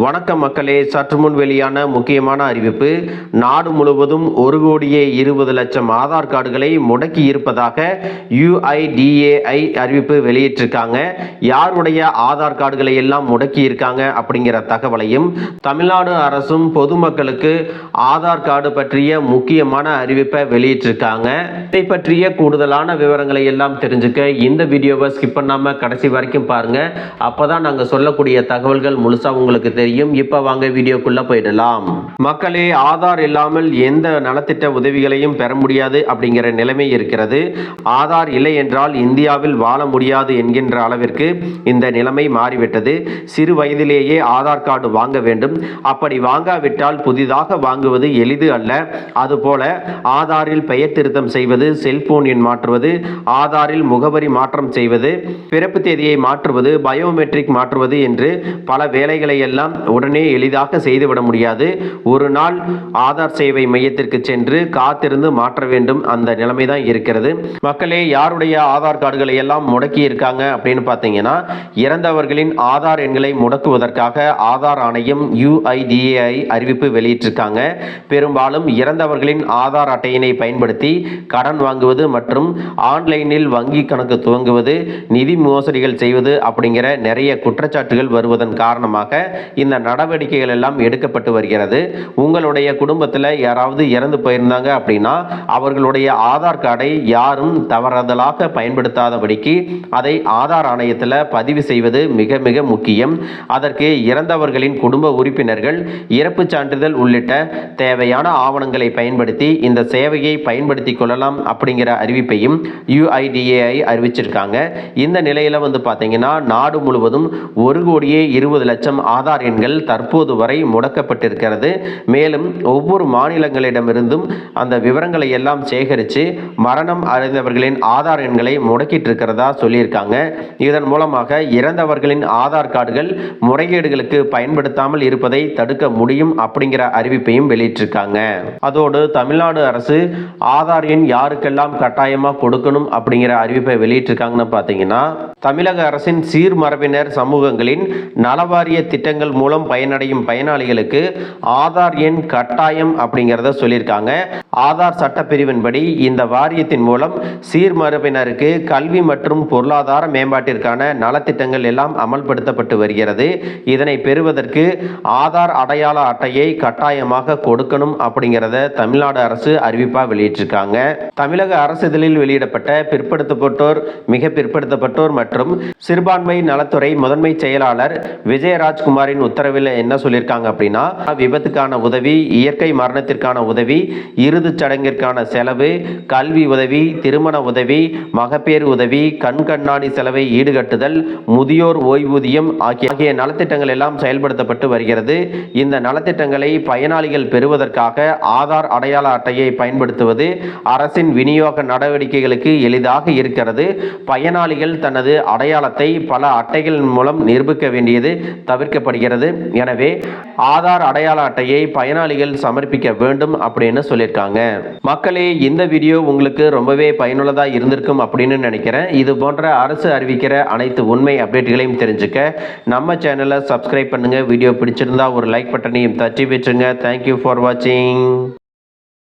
வணக்கம் மக்களே, சற்று முன் வெளியான முக்கியமான அறிவிப்பு. நாடு முழுவதும் 1,20,00,000 ஆதார் கார்டுகளை முடக்கி இருப்பதாக UIDAI அறிவிப்பு வெளியிட்டிருக்காங்க. யாருடைய ஆதார் கார்டுகளை எல்லாம் முடக்கி இருக்காங்க அப்படிங்கிற தகவலையும், தமிழ்நாடு அரசும் பொதுமக்களுக்கு ஆதார் கார்டு பற்றிய முக்கியமான அறிவிப்பை வெளியிட்டிருக்காங்க. இதை பற்றிய கூடுதலான விவரங்களை எல்லாம் தெரிஞ்சுக்க இந்த வீடியோவை ஸ்கிப் பண்ணாம கடைசி வரைக்கும் பாருங்க. அப்பதான் நாங்க சொல்லக்கூடிய தகவல்கள் முழுசா உங்களுக்கு தெரியும். இப்ப வாங்க வீடியோக்குள்ள போயிடலாம். மக்களே, ஆதார் இல்லாமல் எந்த நலத்திட்ட உதவிகளையும் பெற முடியாது அப்படிங்கிற நிலைமை இருக்கிறது. ஆதார் இல்லை என்றால் இந்தியாவில் வாழ முடியாது என்கின்ற அளவிற்கு இந்த நிலைமை மாறிவிட்டது. சிறு வயதிலேயே ஆதார் கார்டு வாங்க வேண்டும். அப்படி வாங்காவிட்டால் புதிதாக வாங்குவது எளிது அல்ல. அதுபோல ஆதாரில் பெயர் திருத்தம் செய்வது, செல்போன் எண் மாற்றுவது, ஆதாரில் முகவரி மாற்றம் செய்வது, பிறப்பு தேதியை மாற்றுவது, பயோமெட்ரிக் மாற்றுவது என்று பல வேலைகளை எல்லாம் உடனே எளிதாக செய்துவிட முடியாது. ஒரு நாள் ஆதார் சேவை மையத்திற்கு சென்று காத்திருந்து மாற்ற வேண்டும். அந்த நிலைமை தான் இருக்கிறது. மக்களே, யாருடைய ஆதார் கார்டுகளை எல்லாம் முடக்கி இருக்காங்க அப்படின்னு பார்த்தீங்கன்னா, இறந்தவர்களின் ஆதார் எண்களை முடக்குவதற்காக ஆதார் ஆணையம் UIDAI அறிவிப்பு வெளியிட்டிருக்காங்க. பெரும்பாலும் இறந்தவர்களின் ஆதார் அட்டையினை பயன்படுத்தி கடன் வாங்குவது மற்றும் ஆன்லைனில் வங்கி கணக்கு துவங்குவது, நிதி மோசடிகள் செய்வது அப்படிங்கிற நிறைய குற்றச்சாட்டுகள் வருவதன் காரணமாக இந்த நடவடிக்கைகள் எல்லாம் எடுக்கப்பட்டு வருகிறது. உங்களுடைய குடும்பத்தில் யாராவது இறந்து போயிருந்தாங்க அப்படின்னா அவர்களுடைய ஆதார் கார்டை யாரும் தவறுதலாக பயன்படுத்தாதபடிக்கு அதை ஆதார் ஆணையத்தில் பதிவு செய்வது மிக மிக முக்கியம். அதற்கு இறந்தவர்களின் குடும்ப உறுப்பினர்கள் இறப்பு சான்றிதழ் உள்ளிட்ட தேவையான ஆவணங்களை பயன்படுத்தி இந்த சேவையை பயன்படுத்திக் கொள்ளலாம் அப்படிங்கிற அறிவிப்பையும் UIDAI அறிவிச்சிருக்காங்க. இந்த நிலையில பார்த்தீங்கன்னா, நாடு முழுவதும் 1,20,00,000 ஆதார் எண்கள் தற்போது வரை முடக்கப்பட்டிருக்கிறது. மேலும் ஒவ்வொரு மாநிலங்களிடமிருந்தும் அந்த விவரங்களை எல்லாம் சேகரித்து மரணம் அடைந்தவர்களின் ஆதார் எண்களை முடக்கிட்டு இருக்கிறதா சொல்லியிருக்காங்க. இதன் மூலமாக இறந்தவர்களின் ஆதார் கார்டுகள் முறைகேடுகளுக்கு பயன்படுத்தாமல் இருப்பதை தடுக்க முடியும் அப்படிங்கிற அறிவிப்பையும் வெளியிட்டிருக்காங்க. அதோடு தமிழ்நாடு அரசு ஆதார் எண் யாருக்கெல்லாம் கட்டாயமாக கொடுக்கணும் அப்படிங்கிற அறிவிப்பை வெளியிட்டிருக்காங்கன்னு பார்த்தீங்கன்னா, தமிழக அரசின் சீர்மரபினர் சமூகங்களின் நலவாரிய திட்டங்கள் மூலம் பயனடையும் பயனாளிகளுக்கு ஆதார் எண் கட்டாயம் அப்படிங்கிறத சொல்லியிருக்காங்க. ஆதார் சட்டப்பிரிவின்படி இந்த வாரியத்தின் மூலம் சீர்மரபினருக்கு கல்வி மற்றும் பொருளாதார மேம்பாட்டிற்கான நலத்திட்டங்கள் எல்லாம் அமல்படுத்தப்பட்டு வருகிறது. இதனை பெறுவதற்கு ஆதார் அடையாள அட்டையை கட்டாயமாக கொடுக்கணும் அப்படிங்கிறத தமிழ்நாடு அரசு அறிவிப்பா வெளியிட்டிருக்காங்க. தமிழக அரசிதழில் வெளியிடப்பட்ட பிற்படுத்தப்பட்டோர், மிக பிற்படுத்தப்பட்டோர் மற்றும் சிறுபான்மை நலத்துறை முதன்மை செயலாளர் விஜயராஜ்குமாரின் உத்தரவில் என்ன சொல்லியிருக்காங்க அப்படின்னா, விபத்துக்கான உதவி, இயற்கை மரணத்திற்கான உதவி, இறுதிச் சடங்கிற்கான செலவு, கல்வி உதவி, திருமண உதவி, மகப்பேறு உதவி, கண் கண்ணாடி செலவை ஈடுகட்டுதல், முதியோர் ஓய்வூதியம் ஆகிய நலத்திட்டங்கள் எல்லாம் செயல்படுத்தப்பட்டு வருகிறது. இந்த நலத்திட்டங்களை பயனாளிகள் பெறுவதற்காக ஆதார் அடையாள அட்டையை பயன்படுத்துவது அரசின் விநியோக நடவடிக்கைகளுக்கு எளிதாக இருக்கிறது. பயனாளிகள் தனது அடையாளத்தை பல அட்டைகள் மூலம் நிரூபிக்க வேண்டியது தவிர்க்கப்படுகிறது. எனவே ஆதார் அடையாள அட்டையை பயனாளிகள் சமர்ப்பிக்க வேண்டும் அப்படின்னு சொல்லியிருக்காங்க. மக்களே, இந்த வீடியோ உங்களுக்கு ரொம்பவே பயனுள்ளதா இருந்திருக்கும் அப்படின்னு நினைக்கிறேன். இது போன்ற அரசு அறிவிக்கிற அனைத்து உண்மை அப்டேட்டுகளையும் தெரிஞ்சுக்க நம்ம சேனலை சப்ஸ்கிரைப் பண்ணுங்க. வீடியோ பிடிச்சிருந்தா ஒரு லைக் பட்டனையும் தட்டி வச்சுங்க. தேங்க்யூ ஃபார் வாட்சிங்.